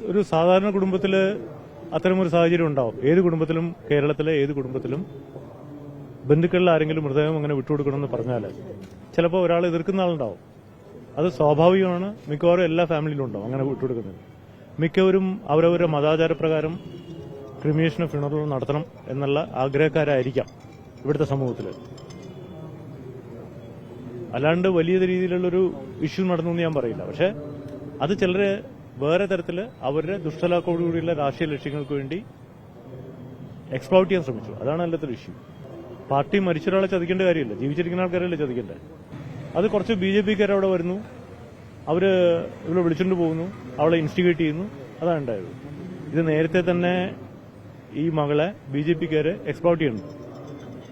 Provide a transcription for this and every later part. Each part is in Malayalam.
ഒരു സാധാരണ കുടുംബത്തിൽ അത്തരമൊരു സാഹചര്യം ഉണ്ടാവും. ഏത് കുടുംബത്തിലും, കേരളത്തിലെ ഏത് കുടുംബത്തിലും ബന്ധുക്കളിൽ ആരെങ്കിലും മൃതദേഹം അങ്ങനെ വിട്ടുകൊടുക്കണമെന്ന് പറഞ്ഞാൽ ചിലപ്പോൾ ഒരാൾ എതിർക്കുന്ന ആളുണ്ടാവും. അത് സ്വാഭാവികമാണ്. മിക്കവാറും എല്ലാ ഫാമിലിയിലും ഉണ്ടാവും അങ്ങനെ വിട്ടുകൊടുക്കുന്നത്. മിക്കവരും അവരവരുടെ മതാചാരപ്രകാരം ക്രിമിനേഷനും ഫ്യൂണറലും നടത്തണം എന്നുള്ള ആഗ്രഹക്കാരായിരിക്കാം ഇവിടുത്തെ സമൂഹത്തിൽ. അല്ലാണ്ട് വലിയ രീതിയിലുള്ളൊരു ഇഷ്യൂ നടന്നു എന്ന് ഞാൻ പറയില്ല. പക്ഷെ അത് ചിലരെ വേറെ തരത്തിൽ അവരുടെ ദുഷ്ടലാക്കോടുകൂടിയുള്ള രാഷ്ട്രീയ ലക്ഷ്യങ്ങൾക്ക് വേണ്ടി എക്സ്പ്ലോട്ട് ചെയ്യാൻ ശ്രമിച്ചു. അതാണ് എല്ലാത്തൊരു ഇഷ്യൂ. പാർട്ടി മരിച്ചൊരാളെ ചതിക്കേണ്ട കാര്യമില്ല, ജീവിച്ചിരിക്കുന്ന ആൾക്കാരല്ലേ ചതിക്കേണ്ടത്. അത് കുറച്ച് BJPക്കാർ അവിടെ വരുന്നു, അവര് ഇവിടെ വിളിച്ചുകൊണ്ട് പോകുന്നു, അവളെ ഇൻസ്റ്റിഗേറ്റ് ചെയ്യുന്നു. അതാണ് ഉണ്ടായത്. ഇത് നേരത്തെ തന്നെ ഈ മകളെ BJPക്കാര് എക്സ്പ്ലോട്ട് ചെയ്യുന്നു.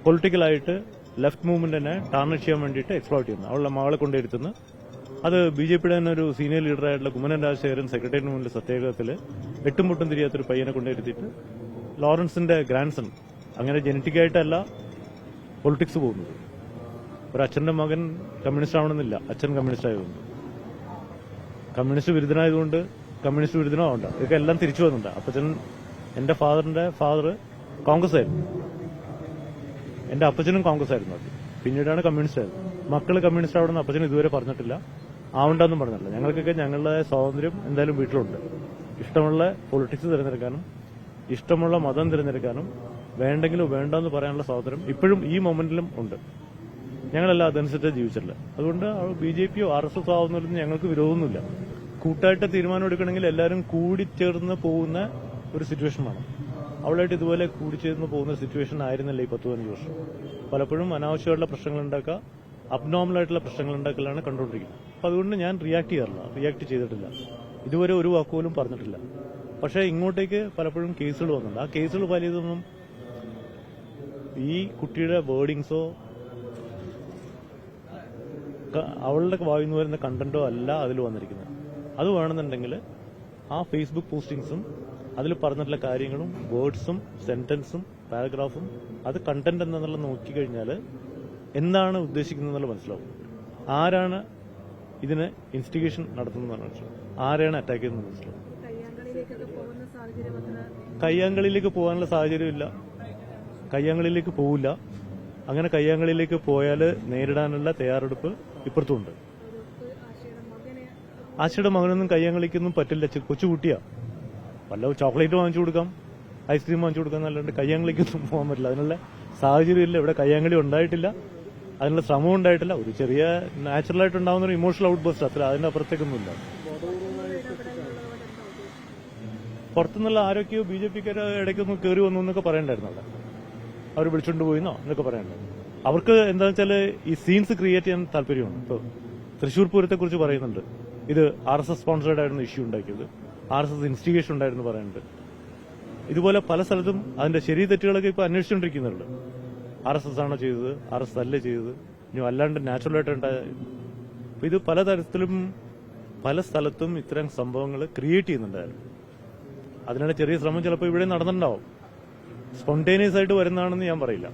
പൊളിറ്റിക്കലായിട്ട് ലെഫ്റ്റ് മൂവ്മെന്റിനെ ടാർണിഷ് ചെയ്യാൻ വേണ്ടിയിട്ട് എക്സ്പ്ലോട്ട് ചെയ്യുന്നു. അവളുടെ മകളെ കൊണ്ടിരുത്തുന്നു. അത് BJPയുടെ തന്നെ ഒരു സീനിയർ ലീഡറായിട്ടുള്ള കുമ്മനം രാജശേഖരൻ സെക്രട്ടേറിയറ്റിന് മുന്നിൽ സത്യാഗ്രഹത്തിൽ എട്ടും പൊട്ടും തിരിയാത്തൊരു പയ്യനെ കൊണ്ടിരുത്തിയിട്ട് ലോറൻസിന്റെ ഗ്രാൻഡ്സൺ, അങ്ങനെ ജനറ്റിക്കായിട്ടല്ല പൊളിറ്റിക്സ് പോകുന്നത്. ഒരു അച്ഛന്റെ മകൻ കമ്മ്യൂണിസ്റ്റ് ആവണമെന്നില്ല, അച്ഛൻ കമ്മ്യൂണിസ്റ്റ് ആയതുകൊണ്ട്, കമ്മ്യൂണിസ്റ്റ് വിരുദ്ധനായതുകൊണ്ട് കമ്മ്യൂണിസ്റ്റ് വിരുദ്ധനോ ആവണ്ട. ഇതൊക്കെ എല്ലാം തിരിച്ചു വന്നിട്ടുണ്ട്. അപ്പച്ചൻ, എന്റെ ഫാദറിന്റെ ഫാദർ കോൺഗ്രസ് ആയിരുന്നു, എന്റെ അപ്പച്ചനും കോൺഗ്രസ് ആയിരുന്നു. അത് പിന്നീടാണ് കമ്മ്യൂണിസ്റ്റ് ആയത്. മക്കള് കമ്മ്യൂണിസ്റ്റ് ആവണമെന്ന് അപ്പച്ചൻ ഇതുവരെ പറഞ്ഞിട്ടില്ല, ആവണ്ടെന്നും പറഞ്ഞിട്ടില്ല. ഞങ്ങൾക്കൊക്കെ ഞങ്ങളുടെ സ്വാതന്ത്ര്യം എന്തായാലും വീട്ടിലുണ്ട്. ഇഷ്ടമുള്ള പൊളിറ്റിക്സ് തിരഞ്ഞെടുക്കാനും ഇഷ്ടമുള്ള മതം തിരഞ്ഞെടുക്കാനും വേണ്ടെങ്കിലും വേണ്ടെന്ന് പറയാനുള്ള സ്വാതന്ത്ര്യം ഇപ്പോഴും ഈ മൊമെന്റിലും ഉണ്ട്. ഞങ്ങളെല്ലാം അതനുസരിച്ച് ജീവിച്ചിട്ടില്ല. അതുകൊണ്ട് BJPയോ RSS ആവുന്നതിലൊന്നും ഞങ്ങൾക്ക് വിരോധമൊന്നുമില്ല. കൂട്ടായിട്ട് തീരുമാനം എടുക്കണമെങ്കിൽ എല്ലാവരും കൂടിച്ചേർന്ന് പോകുന്ന ഒരു സിറ്റുവേഷൻ വേണം. അവളായിട്ട് ഇതുപോലെ കൂടിച്ചേർന്ന് പോകുന്ന സിറ്റുവേഷൻ ആയിരുന്നില്ല ഈ 10-15 വർഷം. പലപ്പോഴും അനാവശ്യമായിട്ടുള്ള പ്രശ്നങ്ങൾ ഉണ്ടാക്കുക, അബ്നോർമലായിട്ടുള്ള പ്രശ്നങ്ങൾ ഉണ്ടാക്കലാണ് കണ്ടുകൊണ്ടിരിക്കുന്നത്. അപ്പൊ അതുകൊണ്ട് ഞാൻ റിയാക്ട് ചെയ്തിട്ടില്ല. ഇതുവരെ ഒരു വാക്കുപോലും പറഞ്ഞിട്ടില്ല. പക്ഷേ ഇങ്ങോട്ടേക്ക് പലപ്പോഴും കേസുകൾ വന്നിട്ടുണ്ട്. ആ കേസുകൾ വലിയതൊന്നും ഈ കുട്ടിയുടെ വേർഡിങ്സോ അവളുടെ വായിന്ന് വരുന്ന കണ്ടന്റോ അല്ല അതിൽ വന്നിരിക്കുന്നത്. അത് വേണമെന്നുണ്ടെങ്കിൽ ആ ഫേസ്ബുക്ക് പോസ്റ്റിംഗ്സും അതിൽ പറഞ്ഞിട്ടുള്ള കാര്യങ്ങളും വേർഡ്സും സെന്റൻസും പാരഗ്രാഫും അത് കണ്ടന്റ് എന്നുള്ളത് നോക്കിക്കഴിഞ്ഞാൽ എന്താണ് ഉദ്ദേശിക്കുന്നതെന്നുള്ള മനസ്സിലാവും. ആരാണ് ഇതിന് ഇൻസ്റ്റിഗേഷൻ നടത്തുന്നതെന്ന് മനസ്സിലാവും, ആരെയാണ് അറ്റാക്ക് ചെയ്യുന്നത് മനസ്സിലാവും. കയ്യാങ്കളിയിലേക്ക് പോകാനുള്ള സാഹചര്യമില്ല, കയ്യാങ്കളിയിലേക്ക് പോവില്ല. അങ്ങനെ കയ്യാങ്കളിയിലേക്ക് പോയാൽ നേരിടാനുള്ള തയ്യാറെടുപ്പ് ഇപ്പുറത്തുണ്ട്. ആശയുടെ മകനൊന്നും കയ്യാങ്കളിക്കൊന്നും പറ്റില്ല, കൊച്ചുകുട്ടിയാ. വല്ല ചോക്ലേറ്റ് വാങ്ങിച്ചു കൊടുക്കാം, ഐസ്ക്രീം വാങ്ങിച്ചു കൊടുക്കാം എന്നല്ലാണ്ട് കയ്യാങ്കളിക്കൊന്നും പോകാൻ പറ്റില്ല. അതിനുള്ള സാഹചര്യമില്ല. ഇവിടെ കയ്യാങ്കളി ഉണ്ടായിട്ടില്ല, അതിനുള്ള ശ്രമം ഉണ്ടായിട്ടില്ല. ഒരു ചെറിയ നാച്ചുറലായിട്ട് ഉണ്ടാവുന്ന ഒരു ഇമോഷണൽ ഔട്ട് ബസ്റ്റ്, അത്ര അതിന്റെ അപ്പുറത്തേക്കൊന്നുമില്ല. പുറത്തുനിന്നുള്ള ആരൊക്കെയോ BJPക്കാർ ഇടയ്ക്കൊന്നും കയറി വന്നു എന്നൊക്കെ പറയണ്ടായിരുന്നു. അവിടെ അവർ വിളിച്ചുകൊണ്ട് പോയിന്നോ എന്നൊക്കെ പറയണ്ടായിരുന്നു. അവർക്ക് എന്താണെന്ന് വെച്ചാൽ ഈ സീൻസ് ക്രിയേറ്റ് ചെയ്യാൻ താല്പര്യമാണ്. ഇപ്പോൾ തൃശൂർ പൂരത്തെ കുറിച്ച് പറയുന്നുണ്ട്, ഇത് RSS സ്പോൺസേർഡ് ആയിരുന്നു ഇഷ്യൂ ഉണ്ടാക്കിയത്, RSS ഇൻസ്റ്റിഗേഷൻ ഉണ്ടായിരുന്നു പറയുന്നുണ്ട്. ഇതുപോലെ പല സ്ഥലത്തും അതിന്റെ ശരി തെറ്റുകളൊക്കെ ഇപ്പൊ അന്വേഷിച്ചുകൊണ്ടിരിക്കുന്നുണ്ട്. RSS ആണോ ചെയ്തത്, RSS അല്ലേ ചെയ്തത്, ഇനി അല്ലാണ്ട് നാച്ചുറലായിട്ട് ഉണ്ടായ. ഇത് പലതരത്തിലും പല സ്ഥലത്തും ഇത്തരം സംഭവങ്ങൾ ക്രിയേറ്റ് ചെയ്യുന്നുണ്ടായിരുന്നു. അതിനുള്ള ചെറിയ ശ്രമം ചിലപ്പോൾ ഇവിടെ നടന്നിട്ടുണ്ടാവും. സ്പോണ്ടേനിയസ് ആയിട്ട് വരുന്നതാണെന്ന് ഞാൻ പറയില്ല.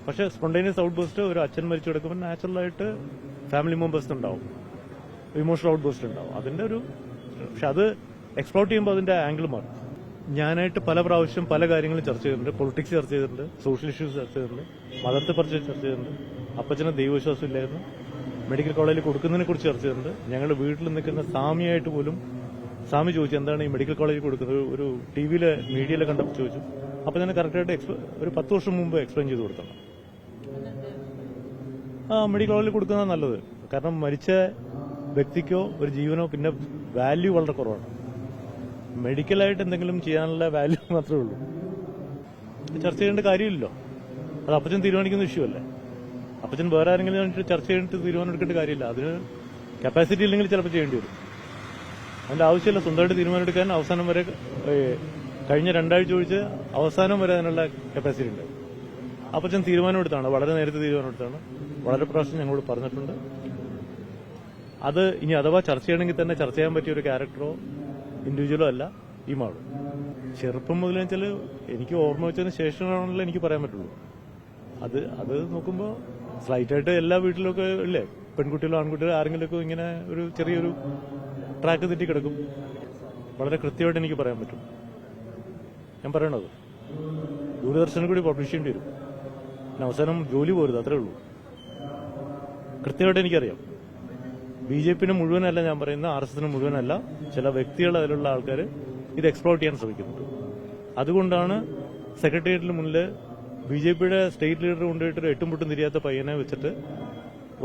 പക്ഷെ സ്പോണ്ടേനിയസ് ഔട്ട് ബേസ്റ്റ് ഒരു അച്ഛൻ മരിച്ചു കിടക്കുമ്പോൾ നാച്ചുറലായിട്ട് ഫാമിലി മെമ്പേഴ്സ് ഉണ്ടാവും, ഇമോഷണൽ ഔട്ട് ബേസ്റ്റ് ഉണ്ടാവും. അതിന്റെ ഒരു പക്ഷെ അത് എക്സ്പ്ലോട്ട് ചെയ്യുമ്പോൾ അതിന്റെ ആംഗിൾ മാറും. ഞാനായിട്ട് പല പ്രാവശ്യം പല കാര്യങ്ങളും ചർച്ച ചെയ്തിട്ടുണ്ട്. പൊളിറ്റിക്സ് ചർച്ച ചെയ്തിട്ടുണ്ട്, സോഷ്യൽ ഇഷ്യൂസ് ചർച്ച ചെയ്തിട്ടുണ്ട്, മതത്തെ കുറിച്ച് ചർച്ച ചെയ്തിട്ടുണ്ട്. അപ്പച്ചന് ദൈവവിശ്വാസം ഇല്ലായിരുന്നു, മെഡിക്കൽ കോളേജിൽ കൊടുക്കുന്നതിനെ കുറിച്ച് ചർച്ച ചെയ്തിട്ടുണ്ട്. ഞങ്ങളുടെ വീട്ടിൽ നിൽക്കുന്ന സ്വാമിയായിട്ട് പോലും സ്വാമി ചോദിച്ചു എന്താണ് ഈ മെഡിക്കൽ കോളേജിൽ കൊടുക്കുന്നത്, ഒരു ടിവിയിലെ മീഡിയയിലെ കണ്ടപ്പോൾ ചോദിച്ചു. അപ്പൊ ഞാൻ കറക്റ്റായിട്ട് ഒരു 10 വർഷം മുമ്പ് എക്സ്പ്ലെയിൻ ചെയ്ത് കൊടുക്കണം. മെഡിക്കൽ കോളേജിൽ കൊടുക്കുന്നതാണ് നല്ലത്. കാരണം മരിച്ച വ്യക്തിക്കോ ഒരു ജീവനോ പിന്നെ വാല്യൂ വളരെ കുറവാണ്. മെഡിക്കലായിട്ട് എന്തെങ്കിലും ചെയ്യാനുള്ള വാല്യൂ മാത്രമേ ഉള്ളൂ. ചർച്ച ചെയ്യേണ്ട കാര്യമില്ലല്ലോ. അത് അപ്പച്ചൻ തീരുമാനിക്കുന്ന ഇഷ്യൂ അല്ലേ. അപ്പച്ചൻ വേറെ ആരെങ്കിലും ചർച്ച ചെയ്തിട്ട് തീരുമാനം എടുക്കേണ്ട കാര്യമില്ല. അതിന് കപ്പാസിറ്റി ഇല്ലെങ്കിൽ ചിലപ്പോൾ ചെയ്യേണ്ടി വരും. അതിന്റെ ആവശ്യമില്ല. സ്വന്തമായിട്ട് തീരുമാനമെടുക്കാൻ അവസാനം വരെ കഴിഞ്ഞ 2 ആഴ്ച ഒഴിച്ച് അവസാനം വരെ അതിനുള്ള കപ്പാസിറ്റി ഉണ്ട്. അപ്പച്ചൻ തീരുമാനമെടുത്താണ്, വളരെ നേരത്തെ തീരുമാനമെടുത്താണ്, വളരെ പ്രാവശ്യം ഞങ്ങളോട് പറഞ്ഞിട്ടുണ്ട്. അത് ഇനി അഥവാ ചർച്ച ചെയ്യണമെങ്കിൽ തന്നെ ചർച്ച ചെയ്യാൻ പറ്റിയ ഒരു ക്യാരക്ടറോ ഇൻഡിവിജ്വലോ അല്ല ഈ മാള്. ചെറുപ്പം മുതൽ വെച്ചാൽ എനിക്ക് ഓർമ്മ വെച്ചതിന് ശേഷമാണല്ലോ എനിക്ക് പറയാൻ പറ്റുള്ളൂ. അത് നോക്കുമ്പോൾ സ്ലൈറ്റായിട്ട് എല്ലാ വീട്ടിലൊക്കെ ഇല്ലേ, പെൺകുട്ടികളോ ആൺകുട്ടികളോ ആരെങ്കിലുമൊക്കെ ഇങ്ങനെ ഒരു ചെറിയൊരു ട്രാക്ക് തെറ്റി കിടക്കും. വളരെ കൃത്യമായിട്ട് എനിക്ക് പറയാൻ പറ്റും. ഞാൻ പറയണത് ദൂരദർശനും കൂടി പബ്ലിഷ് ചെയ്യേണ്ടി വരും. പിന്നെ അവസാനം ജോലി പോരുത്, അത്രേ ഉള്ളൂ. കൃത്യമായിട്ട് എനിക്കറിയാം. BJP മുഴുവനല്ല ഞാൻ പറയുന്ന, RSS മുഴുവനല്ല, ചില വ്യക്തികൾ അതിലുള്ള ആൾക്കാർ ഇത് എക്സ്പ്ലോർട്ട് ചെയ്യാൻ ശ്രമിക്കുന്നുണ്ട്. അതുകൊണ്ടാണ് സെക്രട്ടേറിയറ്റിന് മുന്നിൽ BJP സ്റ്റേറ്റ് ലീഡർ കൊണ്ടുപോയിട്ട് ഒരു എട്ടും പൊട്ടും തിരിയാത്ത പയ്യനെ വെച്ചിട്ട്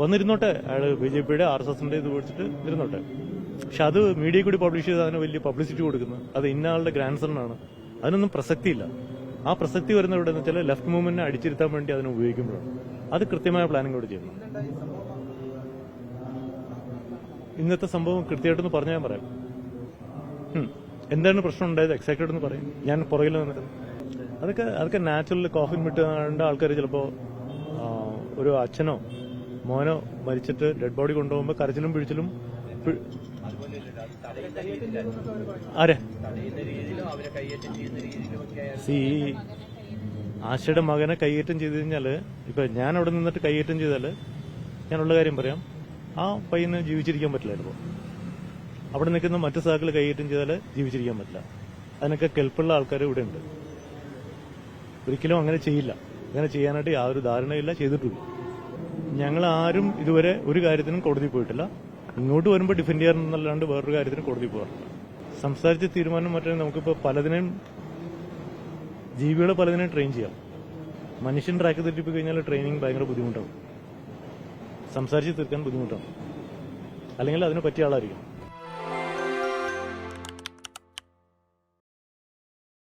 വന്നിരുന്നോട്ടെ, അയാൾ BJP RSS ഇത് വെച്ചിട്ട് ഇരുന്നോട്ടെ. പക്ഷെ അത് മീഡിയ കൂടി പബ്ലിഷ് ചെയ്ത് അതിന് വലിയ പബ്ലിസിറ്റി കൊടുക്കുന്നത് അത് ഇന്ന ആളുടെ ഗ്രാൻഡ് സണ്ണാണ്. അതിനൊന്നും പ്രസക്തിയില്ല. ആ പ്രസക്തി വരുന്ന എവിടെയെന്ന് വെച്ചാൽ ലെഫ്റ്റ് മൂവ്മെന്റിനെ അടിച്ചിരുത്താൻ വേണ്ടി അതിനെ ഉപയോഗിക്കുമ്പോഴാണ്. അത് കൃത്യമായ പ്ലാനിങ്ങോട് ചെയ്യണം. ഇന്നത്തെ സംഭവം കൃത്യമായിട്ടൊന്ന് പറഞ്ഞാൽ പറയാം. എന്താണ് പ്രശ്നം ഉണ്ടായത് എക്സാക്റ്റായിട്ടൊന്ന് പറയും. ഞാൻ പുറകിൽ നിന്നിട്ട് അതൊക്കെ നാച്ചുറൽ കോഫിൻ വിട്ടുകൊണ്ട് ആൾക്കാർ ചിലപ്പോൾ ഒരു അച്ഛനോ മോനോ മരിച്ചിട്ട് ഡെഡ് ബോഡി കൊണ്ടുപോകുമ്പോൾ കരച്ചിലും പിഴിച്ചിലും ആരെ ആശയുടെ മകനെ കൈയേറ്റം ചെയ്ത് കഴിഞ്ഞാൽ, ഇപ്പൊ ഞാൻ അവിടെ നിന്നിട്ട് കൈയേറ്റം ചെയ്താൽ ഞാനുള്ള കാര്യം പറയാം, ആ പയ്യന് ജീവിച്ചിരിക്കാൻ പറ്റില്ലായിരുന്നു. അവിടെ നിൽക്കുന്ന മറ്റു സഹാക്കൾ കൈയേറ്റം ചെയ്താൽ ജീവിച്ചിരിക്കാൻ പറ്റില്ല. അതിനൊക്കെ കെൽപ്പുള്ള ആൾക്കാർ ഇവിടെ ഉണ്ട്. ഒരിക്കലും അങ്ങനെ ചെയ്യില്ല. അങ്ങനെ ചെയ്യാനായിട്ട് യാതൊരു ധാരണയില്ല, ചെയ്തിട്ടില്ല. ഞങ്ങൾ ആരും ഇതുവരെ ഒരു കാര്യത്തിനും കോടതി പോയിട്ടില്ല. ഇങ്ങോട്ട് വരുമ്പോൾ ഡിഫെൻഡ് ചെയ്യാറെന്നല്ലാണ്ട് വേറൊരു കാര്യത്തിന് കോടതി പോകാറില്ല. സംസാരിച്ച് തീരുമാനം മാറ്റാൻ നമുക്കിപ്പോൾ പലതിനെയും ജീവികളെ പലതിനെയും ട്രെയിൻ ചെയ്യാം. മനുഷ്യൻ ട്രാക്ക് തെറ്റിപ്പോയി കഴിഞ്ഞാൽ ട്രെയിനിങ് ഭയങ്കര ബുദ്ധിമുട്ടാവും. സംസാരിച്ച് തീർക്കാൻ ബുദ്ധിമുട്ടാണ്. അല്ലെങ്കിൽ അതിന് പറ്റിയ ആളായിരിക്കും.